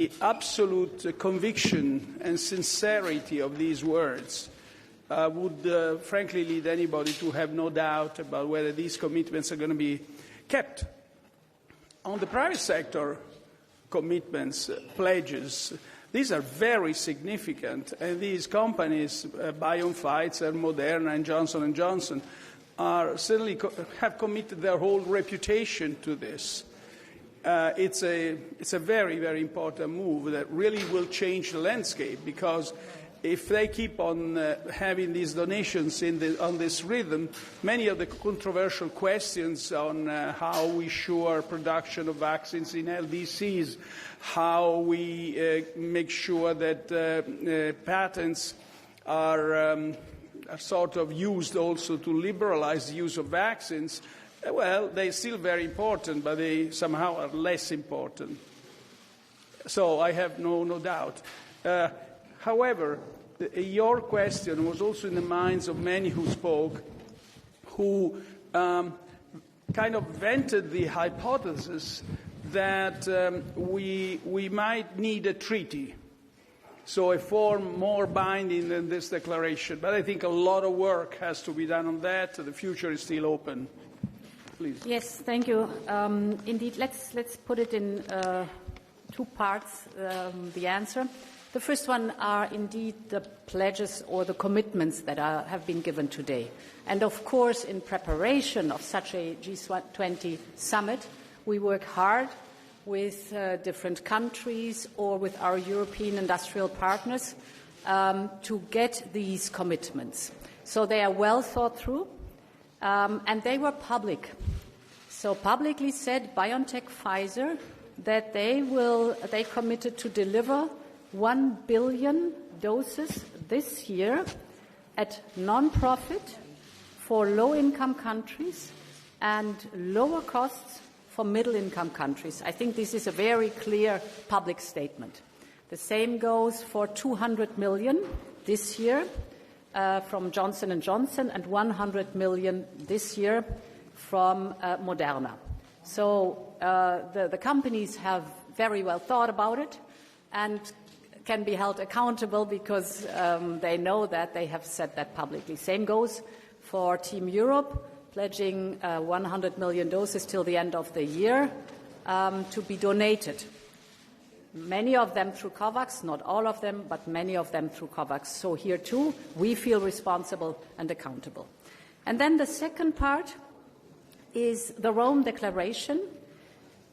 The absolute conviction and sincerity of these words would frankly lead anybody to have no doubt about whether these commitments are going to be kept. On the private sector commitments, pledges, these are very significant, and these companies, Pfizer, Moderna, and Johnson & Johnson, are certainly have committed their whole reputation to this. It's a very, very important move that really will change the landscape, because if they keep on having these donations on this rhythm, many of the controversial questions on how we ensure production of vaccines in LDCs, how we make sure that patents are sort of used also to liberalize the use of vaccines, well, they're still very important, but they somehow are less important. So I have no doubt. However, your question was also in the minds of many who spoke, who kind of vented the hypothesis that we might need a treaty, so a form more binding than this declaration. But I think a lot of work has to be done on that. The future is still open. Please. Yes, thank you. Indeed, let's put it in two parts, the answer. The first one are indeed the pledges or the commitments that have been given today. And of course, in preparation of such a G20 summit, we work hard with different countries or with our European industrial partners to get these commitments. So they are well thought through, and they were public. So publicly said BioNTech, Pfizer, that they committed to deliver 1 billion doses this year at non-profit for low-income countries and lower costs for middle-income countries. I think this is a very clear public statement. The same goes for 200 million this year from Johnson & Johnson and 100 million this year from Moderna. So the companies have very well thought about it and can be held accountable because they know that they have said that publicly. Same goes for Team Europe, pledging 100 million doses till the end of the year to be donated. Many of them through COVAX, not all of them, but many of them through COVAX. So here too, we feel responsible and accountable. And then the second part is the Rome Declaration.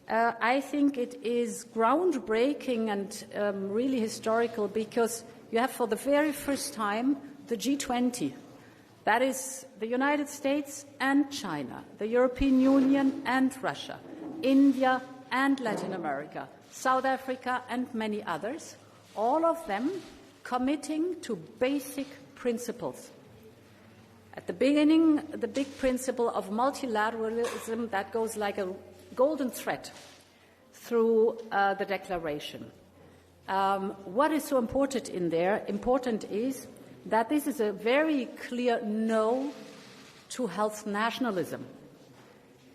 I think it is groundbreaking and really historical because you have for the very first time the G20. That is the United States and China, the European Union and Russia, India and Latin America, South Africa and many others, all of them committing to basic principles. At the beginning, the big principle of multilateralism that goes like a golden thread through the declaration. What is so important in there? Important is that this is a very clear no to health nationalism.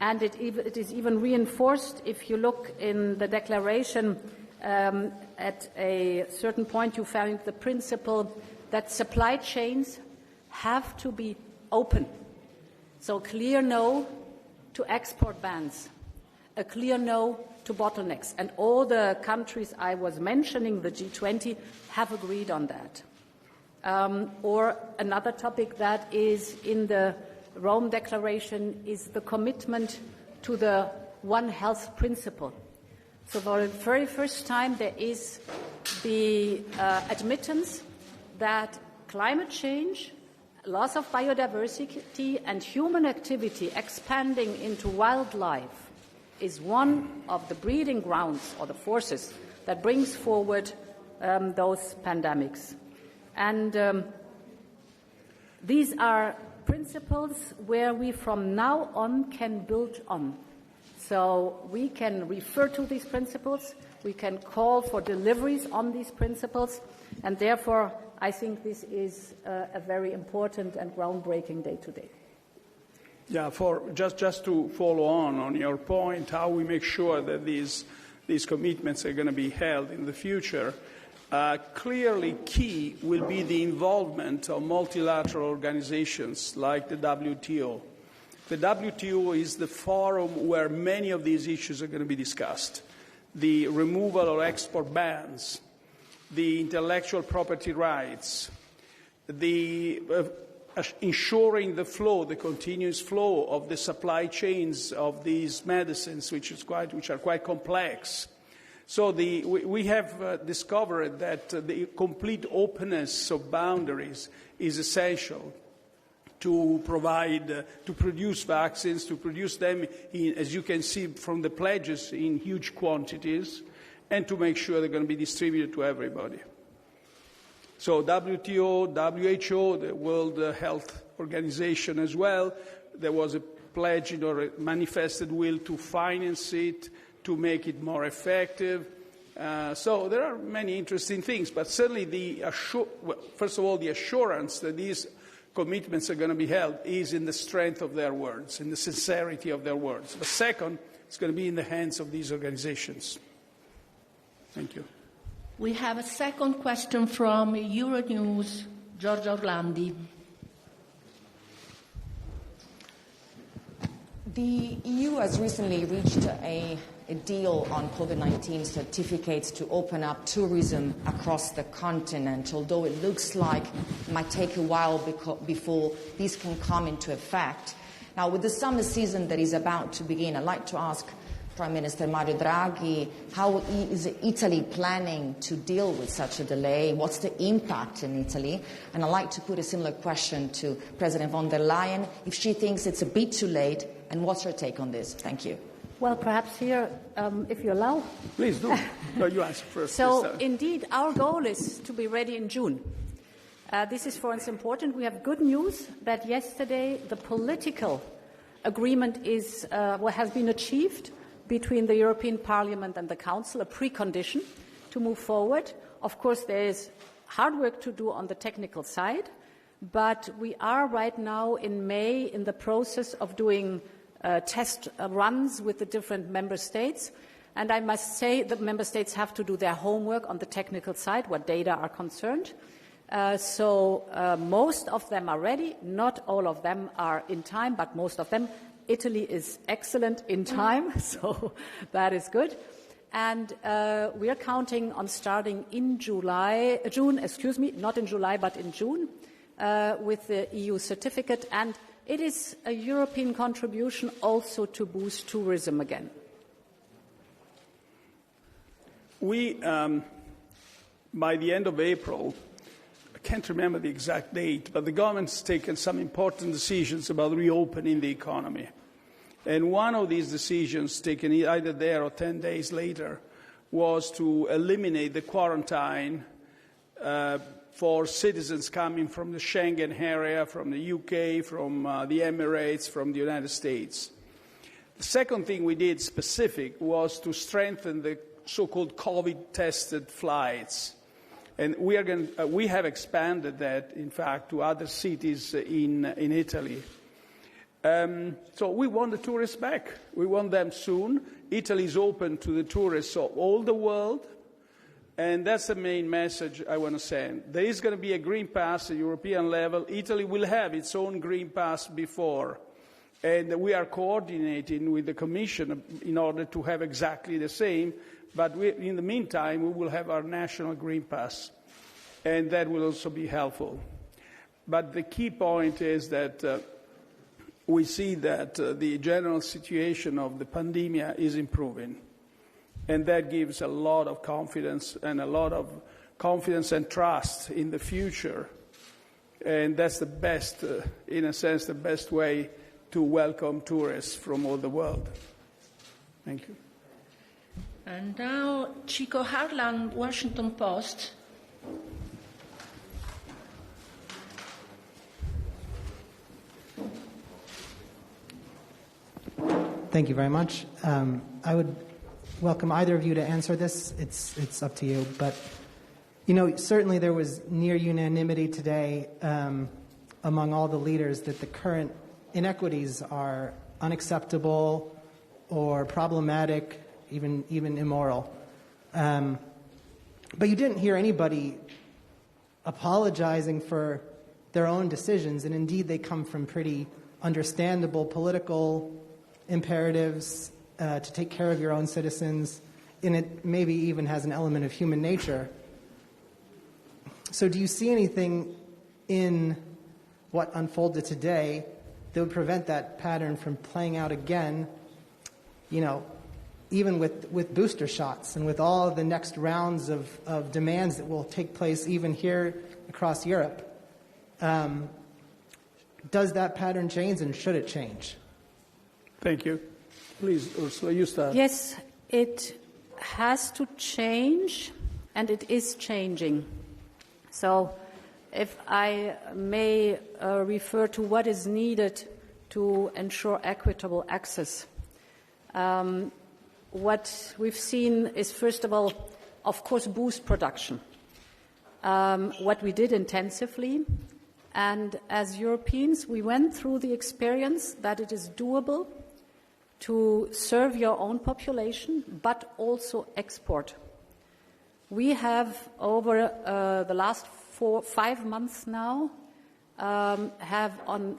And it is even reinforced if you look in the declaration at a certain point you find the principle that supply chains have to be open. So clear no to export bans, a clear no to bottlenecks. And all the countries I was mentioning, the G20, have agreed on that. Or another topic that is in the Rome Declaration is the commitment to the One Health principle. So for the very first time there is the admittance that climate change, loss of biodiversity and human activity expanding into wildlife is one of the breeding grounds or the forces that brings forward those pandemics. And these are principles where we from now on can build on. So we can refer to these principles, we can call for deliveries on these principles, and therefore I think this is a very important and groundbreaking day today. Yeah, just to follow on your point, how we make sure that these these commitments are going to be held in the future, clearly key will be the involvement of multilateral organizations like the WTO. The WTO is the forum where many of these issues are going to be discussed. The removal of export bans, the intellectual property rights, the ensuring the continuous flow of the supply chains of these medicines, which are quite complex. So we have discovered that the complete openness of boundaries is essential to produce vaccines, to produce them, as you can see from the pledges, in huge quantities, and to make sure they're going to be distributed to everybody. So WTO, WHO, the World Health Organization as well, there was a pledge or a manifested will to finance it, to make it more effective. So there are many interesting things, but certainly first of all, the assurance that these commitments are going to be held is in the strength of their words, in the sincerity of their words. But second, it's going to be in the hands of these organizations. Thank you. We have a second question from Euronews, Giorgia Orlandi. The EU has recently reached a deal on COVID-19 certificates to open up tourism across the continent, although it looks like it might take a while before these can come into effect. Now, with the summer season that is about to begin, I'd like to ask Prime Minister Mario Draghi, how is Italy planning to deal with such a delay? What's the impact in Italy? And I'd like to put a similar question to President von der Leyen, if she thinks it's a bit too late, and what's her take on this? Thank you. Well, perhaps here, if you allow. Please do. No, you answer first. So, indeed, our goal is to be ready in June. This is, for instance, important. We have good news that yesterday the political agreement has been achieved between the European Parliament and the Council, a precondition to move forward. Of course, there is hard work to do on the technical side, but we are right now in May in the process of doing test runs with the different member states. And I must say the member states have to do their homework on the technical side, what data are concerned. So most of them are ready. Not all of them are in time, but most of them. Italy is excellent in time, so that is good. And we are counting on starting in June, not in July, but in June, with the EU certificate. And it is a European contribution also to boost tourism again. We, by the end of April, I can't remember the exact date, but the government's taken some important decisions about reopening the economy. And one of these decisions, taken either there or 10 days later, was to eliminate the quarantine for citizens coming from the Schengen area, from the UK, from the Emirates, from the United States. The second thing we did specific was to strengthen the so-called COVID-tested flights. And we have expanded that, in fact, to other cities in Italy. So we want the tourists back. We want them soon. Italy is open to the tourists of all the world. And that's the main message I want to send. There is going to be a green pass at European level. Italy will have its own green pass before. And we are coordinating with the Commission in order to have exactly the same. But in the meantime, we will have our national green pass. And that will also be helpful. But the key point is that we see that the general situation of the pandemic is improving. And that gives a lot of confidence and trust in the future. And that's the best, in a sense, the best way to welcome tourists from all the world. Thank you. And now, Chico Harlan, Washington Post. Thank you very much. I would welcome either of you to answer this. It's up to you. But, certainly there was near unanimity today among all the leaders that the current inequities are unacceptable or problematic, even immoral. But you didn't hear anybody apologizing for their own decisions, and indeed they come from pretty understandable political imperatives to take care of your own citizens, and it maybe even has an element of human nature. So do you see anything in what unfolded today that would prevent that pattern from playing out again, even with booster shots and with all of the next rounds of demands that will take place even here across Europe? Does that pattern change, and should it change? Thank you. Please, Ursula, you start. Yes, it has to change, and it is changing. So if I may refer to what is needed to ensure equitable access. What we've seen is, first of all, of course, boost production. What we did intensively, and as Europeans, we went through the experience that it is doable to serve your own population, but also export. We have, over the last 4-5 months now, had on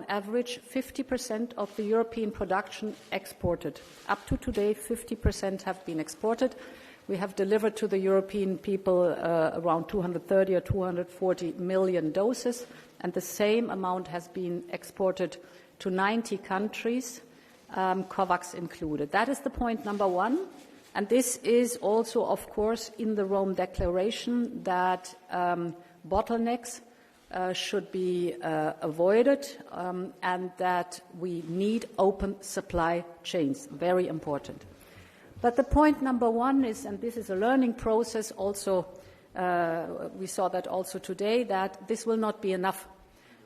average 50% of the European production exported. Up to today, 50% have been exported. We have delivered to the European people around 230 or 240 million doses, and the same amount has been exported to 90 countries, COVAX included. That is the point number one. And this is also, of course, in the Rome Declaration that bottlenecks should be avoided and that we need open supply chains. Very important. But the point number one is, and this is a learning process also, we saw that also today, that this will not be enough.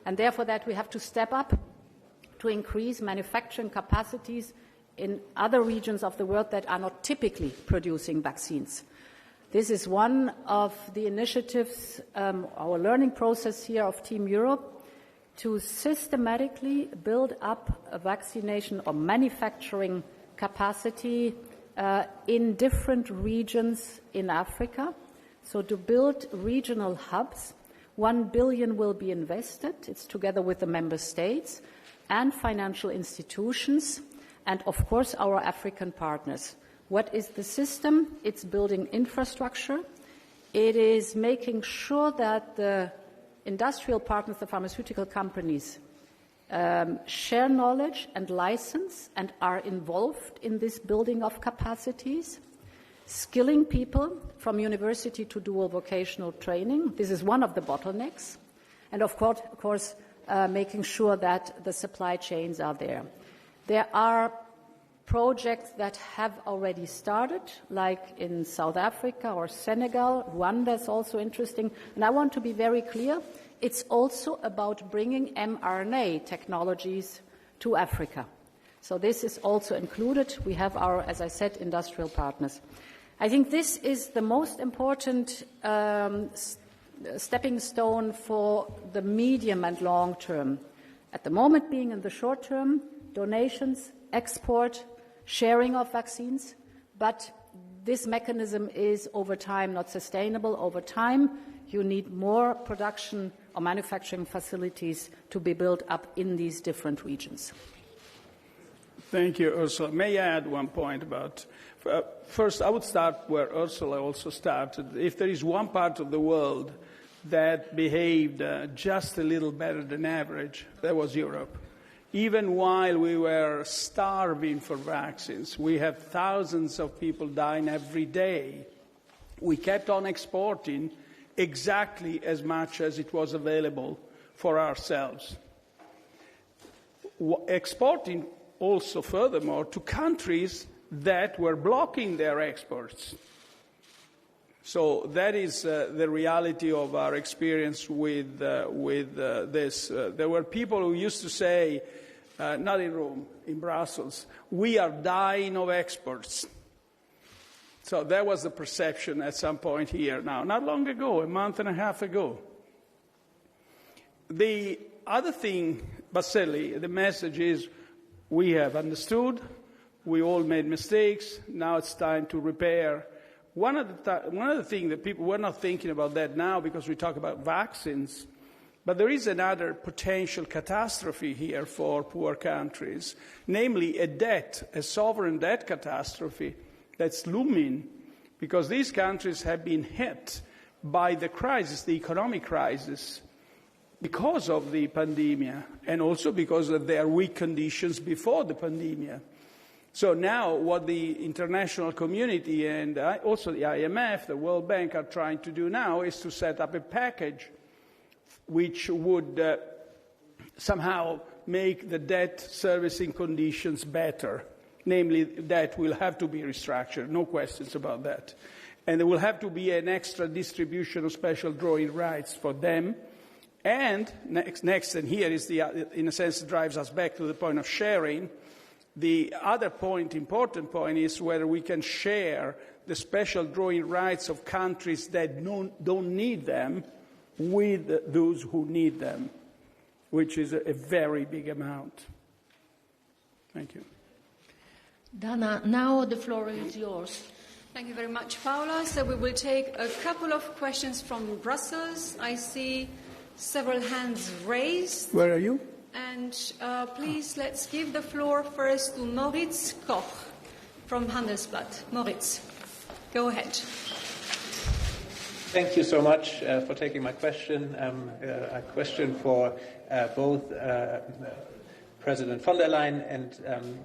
And therefore that we have to step up to increase manufacturing capacities in other regions of the world that are not typically producing vaccines. This is one of the initiatives, our learning process here of Team Europe, to systematically build up a vaccination or manufacturing capacity in different regions in Africa. So to build regional hubs, 1 billion will be invested. It's together with the member states and financial institutions and, of course, our African partners. What is the system? It's building infrastructure. It is making sure that the industrial partners, the pharmaceutical companies, share knowledge and license and are involved in this building of capacities, skilling people from university to dual vocational training. This is one of the bottlenecks. And, of course, making sure that the supply chains are there. There are projects that have already started, like in South Africa or Senegal. Rwanda is also interesting. And I want to be very clear, it's also about bringing mRNA technologies to Africa. So this is also included. We have our, as I said, industrial partners. I think this is the most important stepping stone for the medium and long term. At the moment, being in the short term, donations, export, sharing of vaccines, but this mechanism is over time not sustainable. Over time, you need more production or manufacturing facilities to be built up in these different regions. Thank you, Ursula. May I add one point about, first, I would start where Ursula also started. If there is one part of the world that behaved just a little better than average, that was Europe. Even while we were starving for vaccines, we had thousands of people dying every day. We kept on exporting exactly as much as it was available for ourselves. Exporting also, furthermore, to countries that were blocking their exports. So that is the reality of our experience with this. There were people who used to say, not in Rome, in Brussels, we are dying of exports. So that was the perception at some point here now, not long ago, a month and a half ago. The other thing, Baselli, the message is we have understood, We all made mistakes. Now it's time to repair. One of the things that people, we're not thinking about that now because we talk about vaccines, but there is another potential catastrophe here for poor countries, namely a sovereign debt catastrophe that's looming, because these countries have been hit by the crisis, the economic crisis, because of the pandemic, and also because of their weak conditions before the pandemic. So now what the international community and also the IMF, the World Bank are trying to do now is to set up a package which would somehow make the debt servicing conditions better. Namely, debt will have to be restructured, no questions about that. And there will have to be an extra distribution of special drawing rights for them. And next, and here is in a sense, drives us back to the point of sharing. The other important point, is whether we can share the special drawing rights of countries that don't need them with those who need them, which is a very big amount. Thank you. Dana, now the floor is yours. Thank you very much, Paola. So we will take a couple of questions from Brussels. I see several hands raised. Where are you? And please, let's give the floor first to Moritz Koch from Handelsblatt. Moritz, go ahead. Thank you so much for taking my question. A question for both President von der Leyen and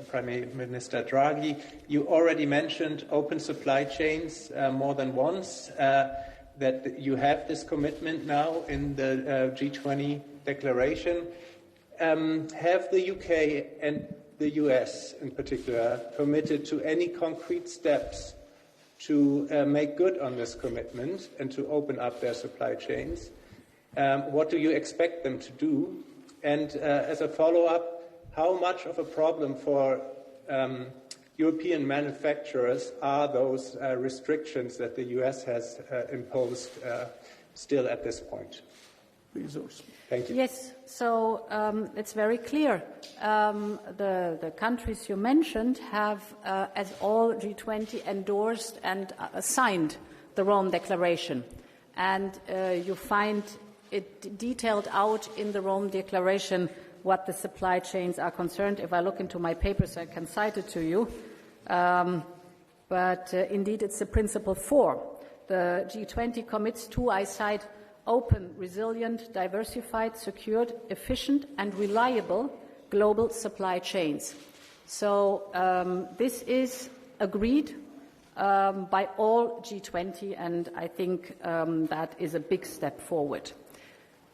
Prime Minister Draghi. You already mentioned open supply chains more than once, that you have this commitment now in the G20 declaration. Have the UK and the US in particular committed to any concrete steps to make good on this commitment and to open up their supply chains? What do you expect them to do? And as a follow-up, how much of a problem for European manufacturers are those restrictions that the US has imposed still at this point? Thank you. Yes, so it's very clear. The countries you mentioned have, as all G20, endorsed and signed the Rome Declaration. And you find it detailed out in the Rome Declaration what the supply chains are concerned. If I look into my papers, I can cite it to you. But indeed, it's the principle 4. The G20 commits to, I cite, open, resilient, diversified, secured, efficient and reliable global supply chains. So this is agreed by all G20, and I think that is a big step forward.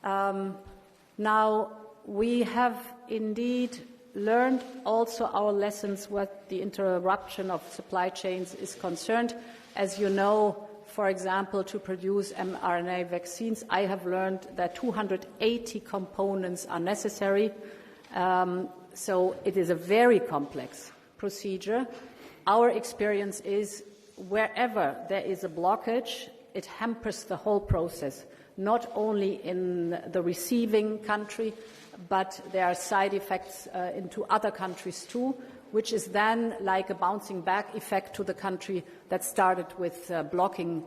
Now, we have indeed learned also our lessons what the interruption of supply chains is concerned. As you know, for example, to produce mRNA vaccines, I have learned that 280 components are necessary. So it is a very complex procedure. Our experience is wherever there is a blockage, it hampers the whole process, not only in the receiving country, but there are side effects into other countries too, which is then like a bouncing back effect to the country that started with blocking,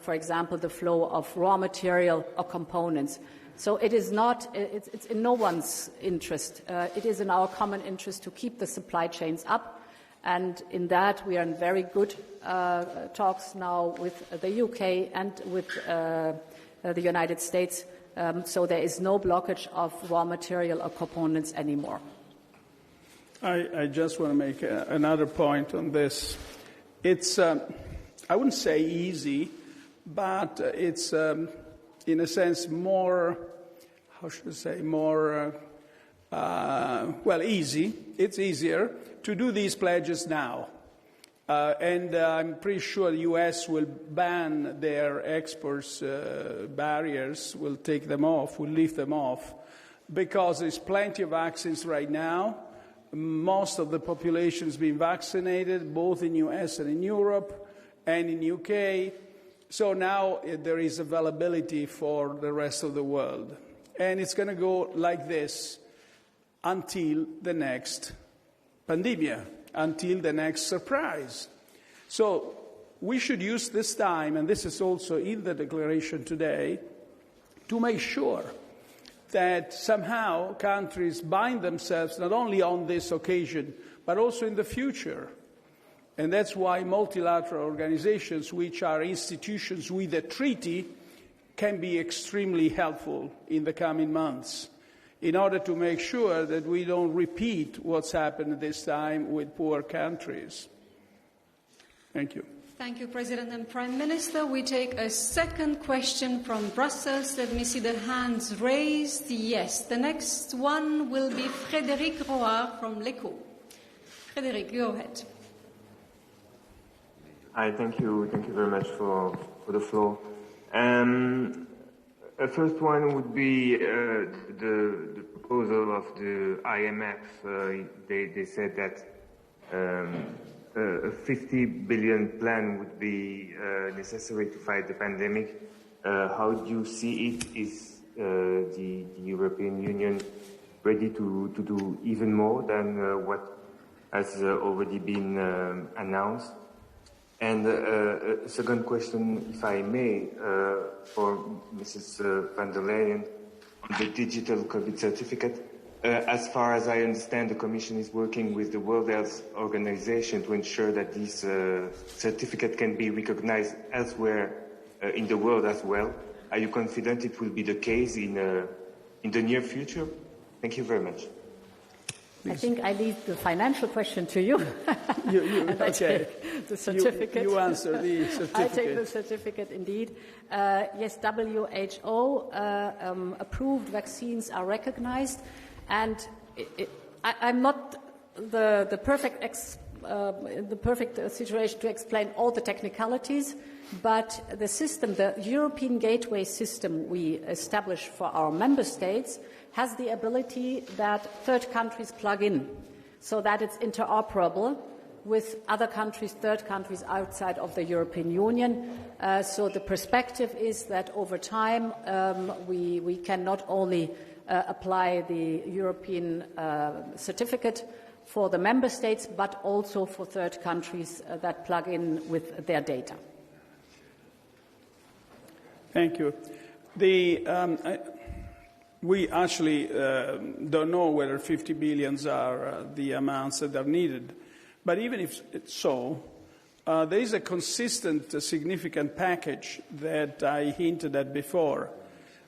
for example, the flow of raw material or components. So it is not, it's in no one's interest. It is in our common interest to keep the supply chains up. And in that, we are in very good talks now with the UK and with the United States. So there is no blockage of raw material or components anymore. I just want to make another point on this. It's, I wouldn't say easy, but it's, in a sense, more, how should I say, more, easy. It's easier to do these pledges now. And I'm pretty sure the U.S. will ban their exports barriers, will take them off, will lift them off, because there's plenty of vaccines right now. Most of the population has been vaccinated, both in U.S. and in Europe and in UK. So now there is availability for the rest of the world. And it's going to go like this until the next pandemic. until the next surprise. So we should use this time, and this is also in the declaration today, to make sure that somehow countries bind themselves not only on this occasion, but also in the future. And that's why multilateral organizations, which are institutions with a treaty, can be extremely helpful in the coming months in order to make sure that we don't repeat what's happened this time with poor countries. Thank you. Thank you, President and Prime Minister. We take a second question from Brussels. Let me see the hands raised. Yes. The next one will be Frédéric Roard from l'Echo. Frédéric, go ahead. Hi, thank you. Thank you very much for the floor. The first one would be the proposal of the IMF. They said that a 50 billion plan would be necessary to fight the pandemic. How do you see it? Is the European Union ready to do even more than what has already been announced? And a second question, if I may, for Mrs. van der Leyen on the digital COVID certificate. As far as I understand, the Commission is working with the World Health Organization to ensure that this certificate can be recognized elsewhere in the world as well. Are you confident it will be the case in the near future? Thank you very much. I think I leave the financial question to you. Okay. The certificate. You answer the certificate. I take the certificate, indeed. Yes, WHO approved vaccines are recognized, and I'm not the perfect situation to explain all the technicalities, but the system, the European gateway system we established for our member states, has the ability that third countries plug in, so that it's interoperable with other countries, third countries outside of the European Union. So the perspective is that over time we can not only apply the European certificate for the member states, but also for third countries that plug in with their data. Thank you. We actually don't know whether 50 billions are the amounts that are needed. But even if it's so, there is a consistent, significant package that I hinted at before,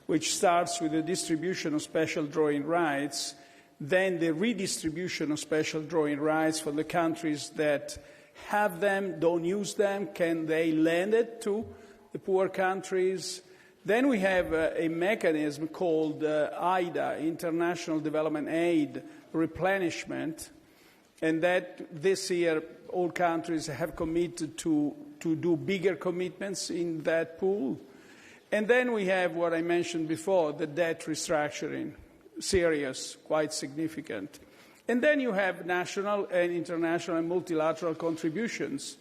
which starts with the distribution of special drawing rights, then the redistribution of special drawing rights for the countries that have them, don't use them, can they lend it to the poor countries? Then we have a mechanism called IDA, International Development Aid Replenishment, and that this year all countries have committed to do bigger commitments in that pool. And then we have what I mentioned before, the debt restructuring, serious, quite significant. And then you have national and international and multilateral contributions,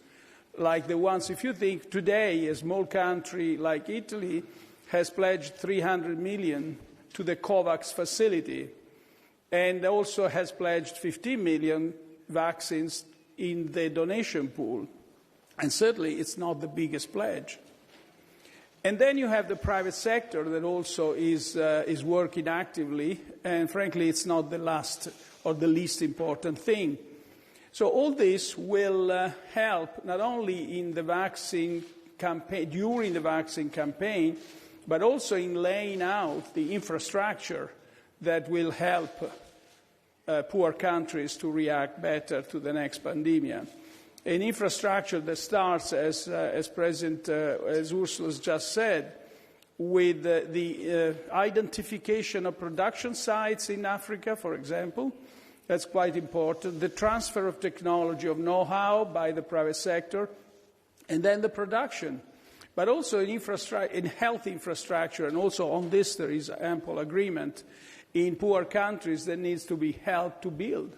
like the ones, if you think today a small country like Italy has pledged 300 million to the COVAX facility and also has pledged 15 million vaccines in the donation pool. And certainly it's not the biggest pledge. And then you have the private sector that also is working actively, and frankly it's not the last or the least important thing. So all this will help not only in the vaccine campaign, during the vaccine campaign, but also in laying out the infrastructure that will help poor countries to react better to the next pandemic. An infrastructure that starts, as Ursula just said, with the identification of production sites in Africa, for example. That's quite important. The transfer of technology, of know-how by the private sector, and then the production. But also in health infrastructure, and also on this there is ample agreement, in poor countries that needs to be helped to build.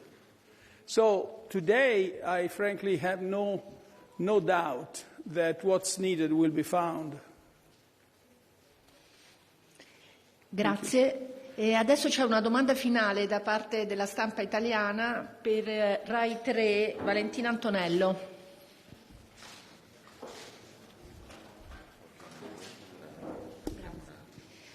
So today, I frankly have no doubt that what's needed will be found. Grazie. E adesso c'è una domanda finale da parte della stampa italiana per Rai 3, Valentina Antonello.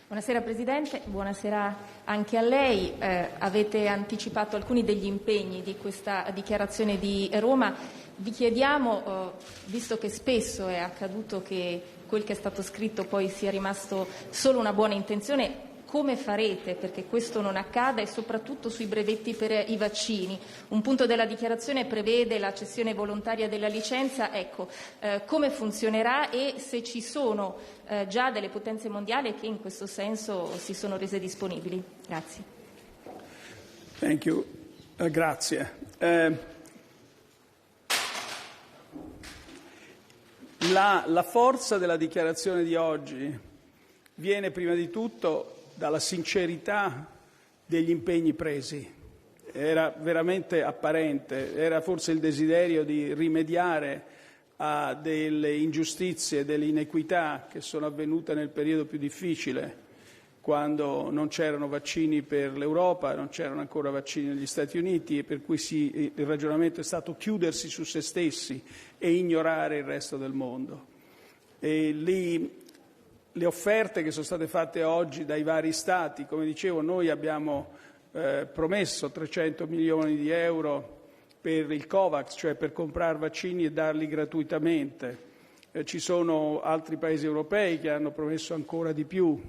Buonasera Presidente, buonasera anche a lei. Avete anticipato alcuni degli impegni di questa dichiarazione di Roma. Vi chiediamo, visto che spesso è accaduto che quel che è stato scritto poi sia rimasto solo una buona intenzione, come farete perché questo non accada, e soprattutto sui brevetti per i vaccini. Un punto della dichiarazione prevede la cessione volontaria della licenza. Ecco, come funzionerà e se ci sono già delle potenze mondiali che in questo senso si sono rese disponibili. Grazie. Thank you. Grazie. La forza della dichiarazione di oggi viene prima di tutto dalla sincerità degli impegni presi. Era veramente apparente, era forse il desiderio di rimediare a delle ingiustizie, delle inequità che sono avvenute nel periodo più difficile, quando non c'erano vaccini per l'Europa, non c'erano ancora vaccini negli Stati Uniti, e per cui il ragionamento è stato chiudersi su se stessi e ignorare il resto del mondo. E lì le offerte che sono state fatte oggi dai vari Stati, come dicevo, noi abbiamo promesso 300 milioni di euro per il COVAX, cioè per comprare vaccini e darli gratuitamente. Ci sono altri Paesi europei che hanno promesso ancora di più.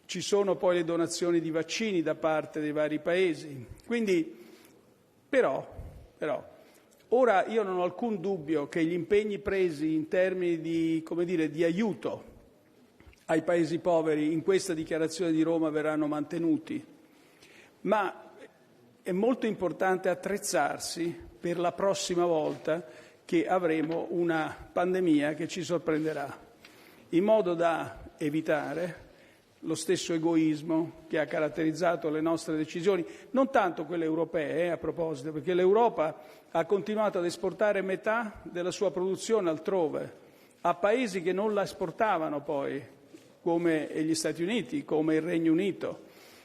Ci sono poi le donazioni di vaccini da parte dei vari Paesi. Quindi, però, ora io non ho alcun dubbio che gli impegni presi in termini di aiuto ai Paesi poveri in questa dichiarazione di Roma verranno mantenuti, ma è molto importante attrezzarsi per la prossima volta che avremo una pandemia che ci sorprenderà, in modo da evitare lo stesso egoismo che ha caratterizzato le nostre decisioni, non tanto quelle europee, a proposito, perché l'Europa ha continuato ad esportare metà della sua produzione altrove, a Paesi che non la esportavano poi, come gli Stati Uniti, come il Regno Unito.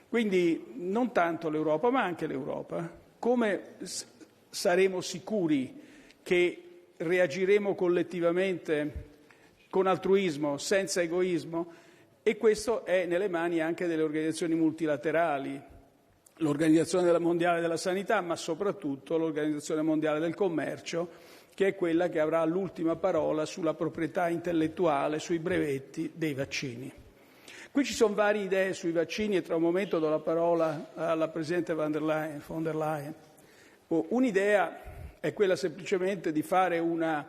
Quindi non tanto l'Europa, ma anche l'Europa. Come saremo sicuri che reagiremo collettivamente con altruismo, senza egoismo? E questo è nelle mani anche delle organizzazioni multilaterali, l'Organizzazione Mondiale della Sanità, ma soprattutto l'Organizzazione Mondiale del Commercio, che è quella che avrà l'ultima parola sulla proprietà intellettuale, sui brevetti dei vaccini. Qui ci sono varie idee sui vaccini e tra un momento do la parola alla Presidente von der Leyen. Un'idea è quella semplicemente di fare una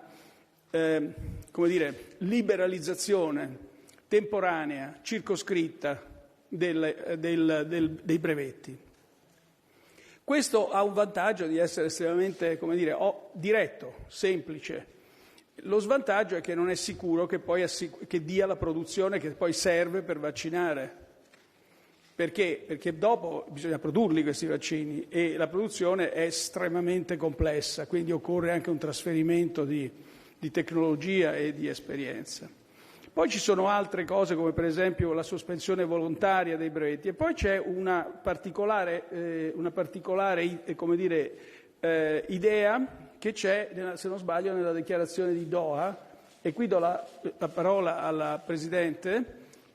liberalizzazione temporanea, circoscritta dei brevetti. Questo ha un vantaggio di essere estremamente, diretto, semplice. Lo svantaggio è che non è sicuro che poi che dia la produzione che poi serve per vaccinare. Perché? Perché dopo bisogna produrli questi vaccini e la produzione è estremamente complessa, quindi occorre anche un trasferimento di tecnologia e di esperienza. Poi ci sono altre cose come per esempio la sospensione volontaria dei brevetti e poi c'è una particolare idea che c'è, se non sbaglio, nella dichiarazione di Doha, e qui do la parola alla Presidente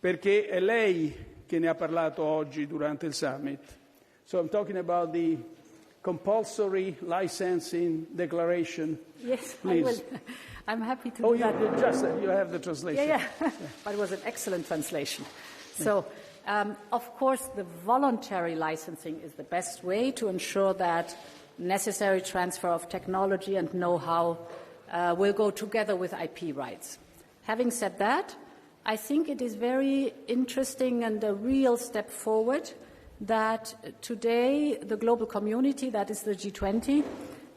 perché è lei che ne ha parlato oggi durante il summit. So I'm talking about the Compulsory Licensing Declaration. Yes, please. I will. I'm happy to Oh, do that. you have the translation. Yeah. But it was an excellent translation. So, of course, the voluntary licensing is the best way to ensure that necessary transfer of technology and know-how will go together with IP rights. Having said that, I think it is very interesting and a real step forward that today the global community, that is the G20,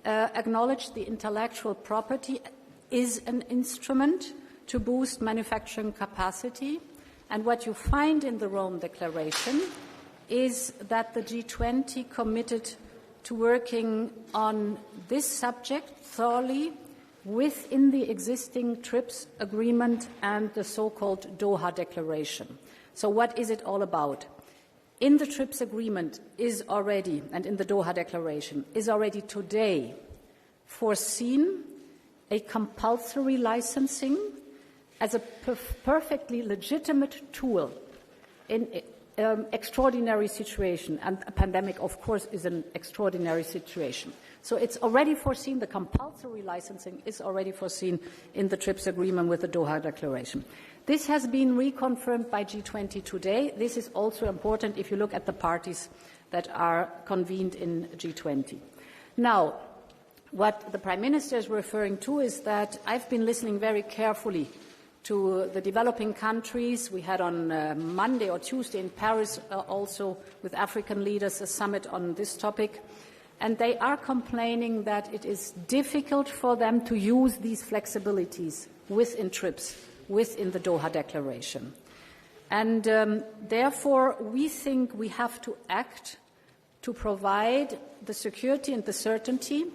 acknowledged the intellectual property is an instrument to boost manufacturing capacity. And what you find in the Rome Declaration is that the G20 committed to working on this subject thoroughly within the existing TRIPS agreement and the so-called Doha Declaration. So what is it all about? in the TRIPS agreement is already, and in the Doha Declaration, is already today foreseen a compulsory licensing as a perfectly legitimate tool in extraordinary situation, and a pandemic, of course, is an extraordinary situation. So it's already foreseen, the compulsory licensing is already foreseen in the TRIPS agreement with the Doha Declaration. This has been reconfirmed by G20 today. This is also important if you look at the parties that are convened in G20. Now, what the Prime Minister is referring to is that I've been listening very carefully to the developing countries. We had on Monday or Tuesday in Paris also with African leaders a summit on this topic. And they are complaining that it is difficult for them to use these flexibilities within TRIPS, within the Doha Declaration. And therefore, we think we have to act to provide the security and the certainty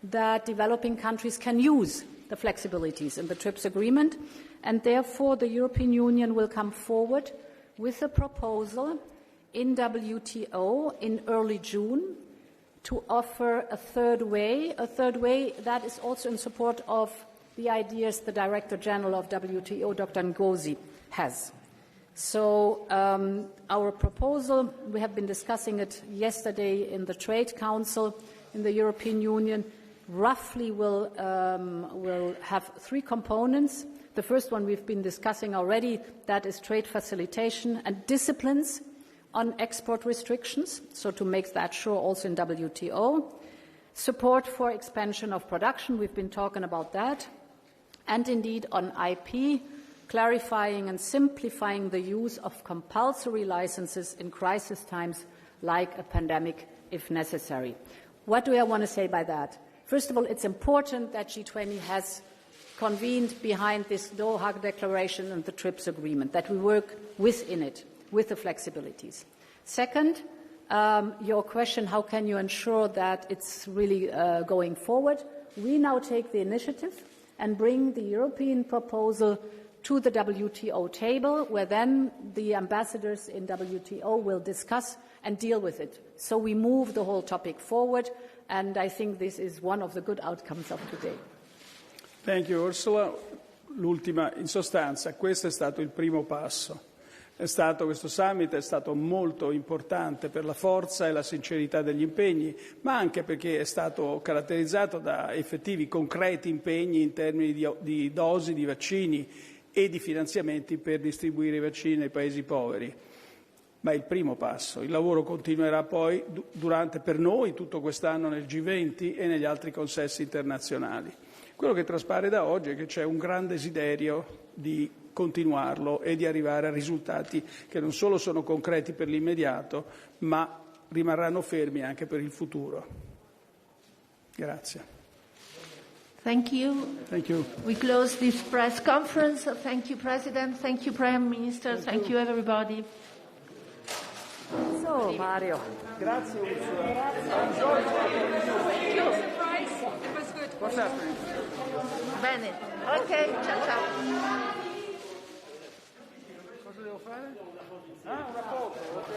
that developing countries can use the flexibilities in the TRIPS agreement. And therefore, the European Union will come forward with a proposal in WTO in early June to offer a third way that is also in support of the ideas the Director General of WTO, Dr. Ngozi, has. So our proposal, we have been discussing it yesterday in the Trade Council in the European Union, roughly will have three components. The first one we've been discussing already, that is trade facilitation and disciplines on export restrictions, so to make that sure also in WTO. Support for expansion of production, we've been talking about that. And indeed on IP, clarifying and simplifying the use of compulsory licenses in crisis times like a pandemic if necessary. What do I want to say by that? First of all, it's important that G20 has convened behind this Doha Declaration and the TRIPS agreement, that we work within it, with the flexibilities. Second, your question, how can you ensure that it's really going forward? We now take the initiative and bring the European proposal to the WTO table, where then the ambassadors in WTO will discuss and deal with it. So we move the whole topic forward, and I think this is one of the good outcomes of today. Thank you, Ursula. L'ultima, in sostanza, questo è stato il primo passo. Questo summit è stato molto importante per la forza e la sincerità degli impegni, ma anche perché è stato caratterizzato da effettivi, concreti impegni in termini di dosi di vaccini e di finanziamenti per distribuire i vaccini ai paesi poveri. Ma è il primo passo. Il lavoro continuerà poi per noi tutto quest'anno nel G20 e negli altri consessi internazionali. Quello che traspare da oggi è che c'è un gran desiderio di continuarlo e di arrivare a risultati che non solo sono concreti per l'immediato, ma rimarranno fermi anche per il futuro. Grazie. Thank you. Thank you. We close this press conference. Thank you, President. Thank you, Prime Minister. Thank you, everybody. So, Mario. Grazie, Ursula. Thank you. Surprise. It was good. What's happening? Bene. Ok, ciao ciao. Cosa devo fare? Ah, una foto. Ok.